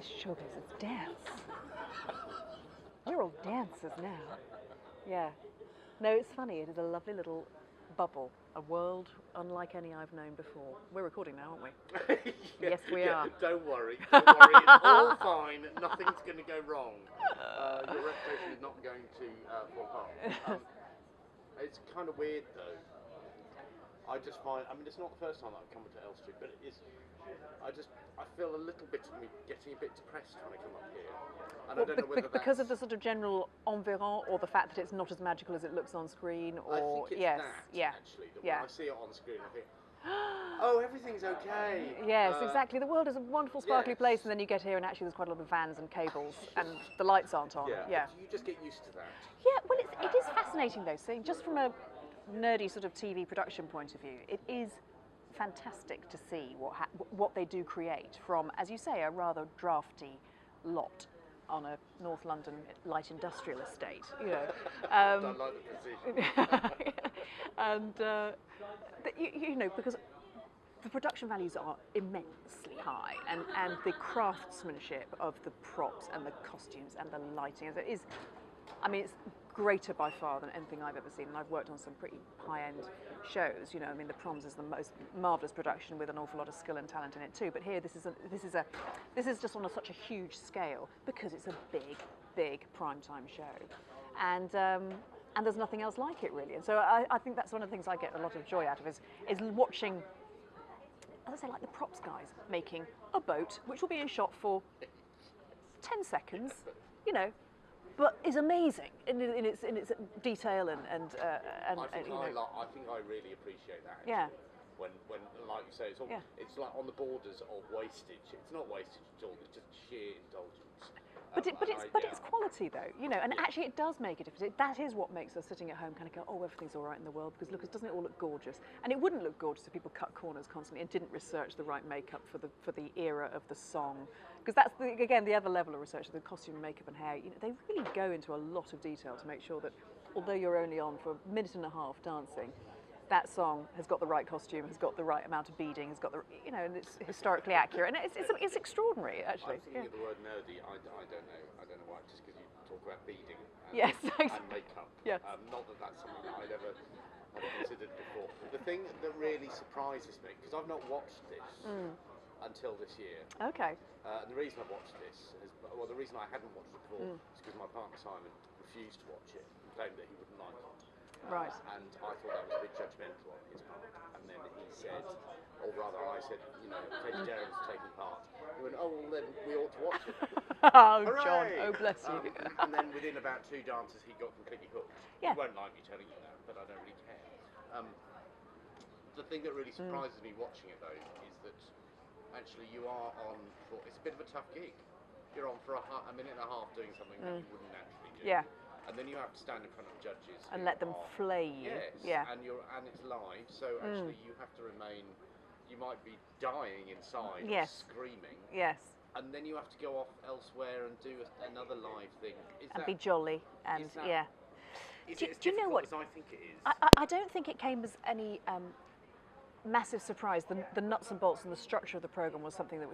showbiz, it's dance. We're all dancers now. Yeah. No, it's funny. It is a lovely little bubble, a world unlike any I've known before. We're recording now, aren't we? Yes, we are. Don't worry. It's all fine. Nothing's going to go wrong. Your reputation is not going to fall apart. It's kind of weird, though. I just find, it's not the first time I've come to Elstree, but it is. I feel a little bit of me getting a bit depressed when I come up here. And I don't know whether because of the sort of general environment, or the fact that it's not as magical as it looks on screen, or I think it's actually. That when I see it on screen, I think, oh, everything's okay. Yes, exactly. The world is a wonderful, sparkly place, and then you get here, and actually, there's quite a lot of vans and cables, and the lights aren't on. Yeah. You just get used to that. Yeah. Well, it is fascinating though. So just from a nerdy sort of TV production point of view, it is fantastic to see what they do create from, as you say, a rather drafty lot on a North London light industrial estate, you know. Don't like the precision. And you know, because the production values are immensely high, and the craftsmanship of the props and the costumes and the lighting is, it's greater by far than anything I've ever seen, and I've worked on some pretty high-end shows. You know, the Proms is the most marvellous production with an awful lot of skill and talent in it too. But here, this is just on such a huge scale because it's a big primetime show, and there's nothing else like it really. And so I think that's one of the things I get a lot of joy out of is watching, as I say, like the props guys making a boat which will be in shot for 10 seconds, you know. But is amazing in its detail and I think I really appreciate that. Actually. Yeah. When like you say, it's like on the borders of wastage. It's not wastage at all. It's just sheer indulgence. But it's quality though, you know, and actually it does make a difference. That is what makes us sitting at home kind of go, oh, everything's all right in the world, because look, doesn't it all look gorgeous? And it wouldn't look gorgeous if people cut corners constantly and didn't research the right makeup for the era of the song, because that's the other level of research, the costume, makeup, and hair. You know, they really go into a lot of detail to make sure that although you're only on for a minute and a half dancing, that song has got the right costume, has got the right amount of beading, has got the, you know, and it's historically accurate, and it's extraordinary actually. I'm thinking of the word nerdy. I don't know why. Just because you talk about beading and, yes, and makeup. Yes. Not that that's something that I'd ever considered before. The thing that really surprises me, because I've not watched this until this year. Okay. And the reason I've watched this the reason I hadn't watched it before is because my partner Simon refused to watch it and claimed that he wouldn't like it. Right. And I thought that was a bit judgmental on his part. And then he said, or rather I said, you know, Katie Derham's taking part. He went, oh, well then we ought to watch it. Oh, Hooray! John, oh bless you. And then within about 2 dances he got completely hooked. Yeah. He won't like me telling you that, but I don't really care. The thing that really surprises me watching it though is that actually you are on, it's a bit of a tough gig. You're on for a minute and a half doing something that you wouldn't naturally do. Yeah. And then you have to stand in front of judges and let them flay you. Yes. Yeah. And it's live, so actually you have to remain. You might be dying inside, screaming. Yes. And then you have to go off elsewhere and do another live thing. Be jolly and yeah. Do you know what? As I think it is. I don't think it came as any massive surprise. The nuts and bolts and the structure of the program was something that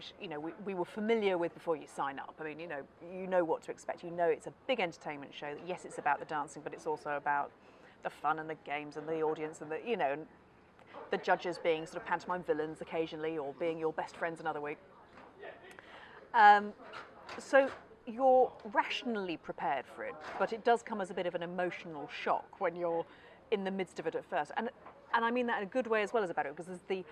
we were familiar with before you sign up. I mean, you know what to expect. You know it's a big entertainment show. Yes, it's about the dancing, but it's also about the fun and the games and the audience and and the judges being sort of pantomime villains occasionally, or being your best friends another week. So you're rationally prepared for it, but it does come as a bit of an emotional shock when you're in the midst of it at first. And I mean that in a good way as well as a bad way, because there's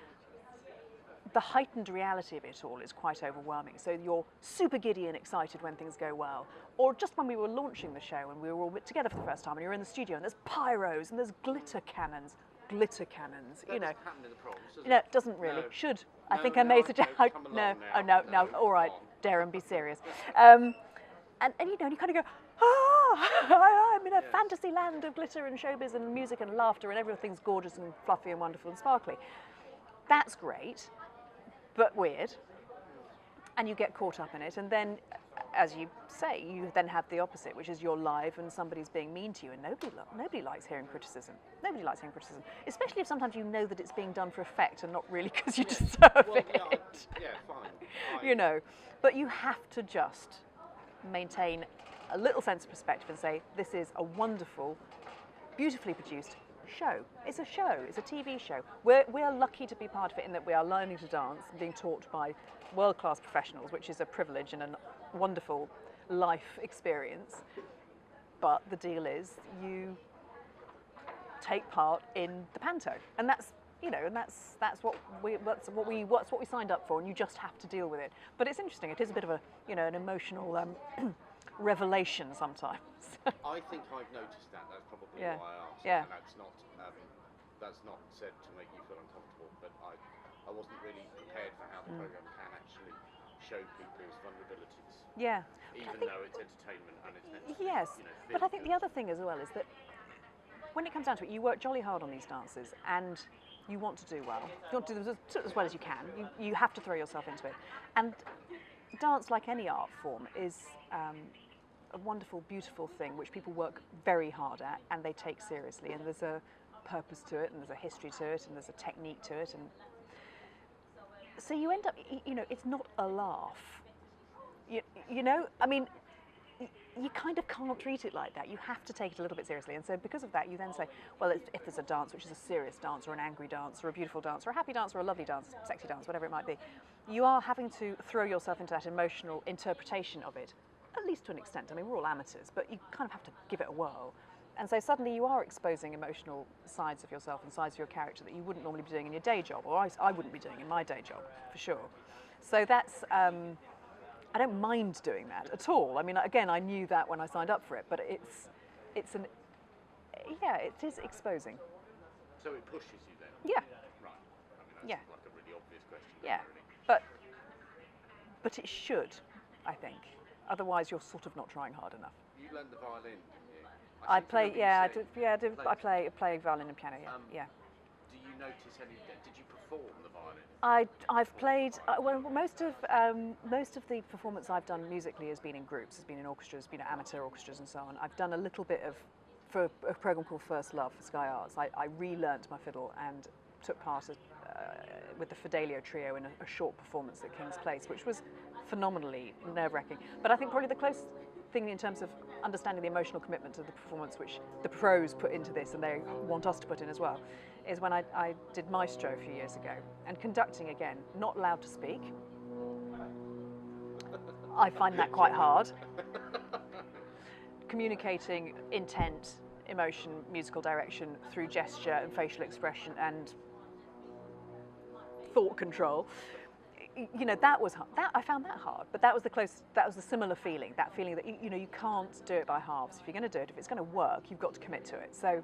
the heightened reality of it all is quite overwhelming. So you're super giddy and excited when things go well. Or just when we were launching the show and we were all together for the first time and you're in the studio and there's pyros and there's glitter cannons. That doesn't happen in the Proms, does it? No, it doesn't really. No. Should. No, I think I may suggest. No. All right, Derham, be serious. And you kind of go, I'm in a fantasy land of glitter and showbiz and music and laughter and everything's gorgeous and fluffy and wonderful and sparkly. That's great, but weird. And you get caught up in it. And then as you say, you then have the opposite, which is you're live and somebody's being mean to you, and nobody likes hearing criticism. Nobody likes hearing criticism, especially if sometimes you know that it's being done for effect and not really because you deserve Well, it. yeah, fine. You know, but you have to just maintain a little sense of perspective and say, this is a wonderful, beautifully produced show. It's a show. It's a TV show. We're lucky to be part of it in that we are learning to dance and being taught by world-class professionals, which is a privilege and a wonderful life experience. But the deal is you take part in the panto, and that's what we signed up for, and you just have to deal with it. But it's interesting. It is a bit of a an emotional revelation sometimes. I think I've noticed that. That's probably Yeah. why I asked. Yeah. And that's not said to make you feel uncomfortable, but I wasn't really prepared for how the program can actually show people's vulnerabilities. Yeah. Even though it's entertainment and it's meant to Yes, be, but I think the other thing as well is that when it comes down to it, you work jolly hard on these dances and you want to do well. You want to do as well as you can. You have to throw yourself into it. And dance, like any art form, is a wonderful, beautiful thing which people work very hard at and they take seriously. And there's a purpose to it, and there's a history to it, and there's a technique to it. And so you end up, it's not a laugh. I mean, you kind of can't treat it like that. You have to take it a little bit seriously. And so because of that, you then say, well, if there's a dance which is a serious dance or an angry dance or a beautiful dance or a happy dance or a lovely dance, sexy dance, whatever it might be, you are having to throw yourself into that emotional interpretation of it, at least to an extent. I mean, we're all amateurs, but you kind of have to give it a whirl. And so suddenly you are exposing emotional sides of yourself and sides of your character that you wouldn't normally be doing in your day job, or I wouldn't be doing in my day job, for sure. So that's... I don't mind doing that at all. I mean, again, I knew that when I signed up for it, but it is exposing. So it pushes you then? Yeah. Right. I mean, that's like a really obvious question. Yeah. Really. But it should, I think. Otherwise, you're sort of not trying hard enough. You learned the violin, didn't you? I play violin and piano. Yeah. Do you notice any? Did you perform the violin? I've played most of the performance I've done musically has been in groups, has been in orchestras, been at amateur orchestras and so on. I've done a little bit for a program called First Love for Sky Arts. I relearnt my fiddle and took part with the Fidelio trio in a short performance at King's Place, which was phenomenally nerve-wracking. But I think probably the closest thing in terms of understanding the emotional commitment to the performance which the pros put into this and they want us to put in as well, is when I did Maestro a few years ago, and conducting again, not allowed to speak. I find that quite hard. Communicating intent, emotion, musical direction through gesture and facial expression and thought control. That was hard. I found that hard, but that was the similar feeling. That feeling that you can't do it by halves. If you're going to do it, if it's going to work, you've got to commit to it. So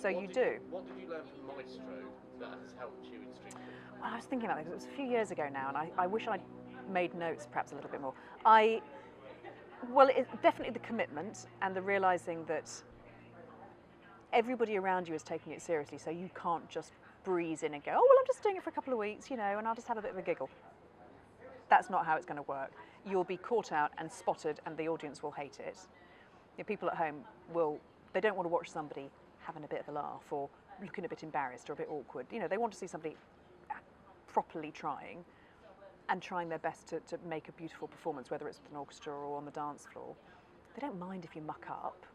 you do. What did you learn from Maestro that has helped you in string? Well, I was thinking about this. It was a few years ago now, and I wish I'd made notes perhaps a little bit more. It's definitely the commitment and the realising that everybody around you is taking it seriously, so you can't just breeze in and go, oh, well, I'm just doing it for a couple of weeks, and I'll just have a bit of a giggle. That's not how it's going to work. You'll be caught out and spotted, and the audience will hate it. People at home they don't want to watch somebody having a bit of a laugh or looking a bit embarrassed or a bit awkward. They want to see somebody properly trying and trying their best to make a beautiful performance, whether it's with an orchestra or on the dance floor. They don't mind if you muck up.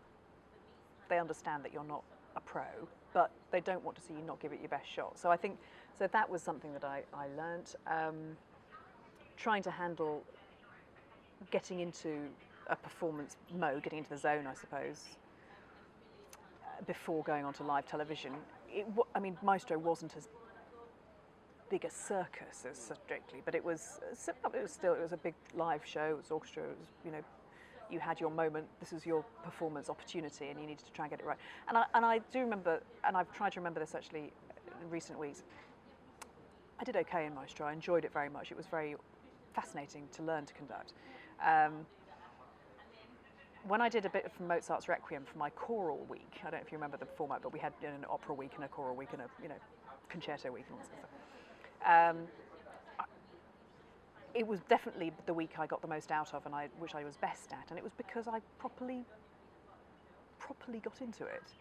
They understand that you're not a pro, but they don't want to see you not give it your best shot. So I think, that was something that I learnt. Trying to handle getting into a performance mode, getting into the zone, I suppose, before going on to live television. Maestro wasn't as big a circus as Strictly, but it was a big live show. It was orchestra. It was, you had your moment. This was your performance opportunity, and you needed to try and get it right. And I do remember, and I've tried to remember this actually in recent weeks. I did okay in Maestro. I enjoyed it very much. It was very fascinating to learn to conduct. When I did a bit from Mozart's Requiem for my choral week, I don't know if you remember the format, but we had an opera week and a choral week and a concerto week and all that stuff. it was definitely the week I got the most out of, and which I was best at, and it was because I properly got into it.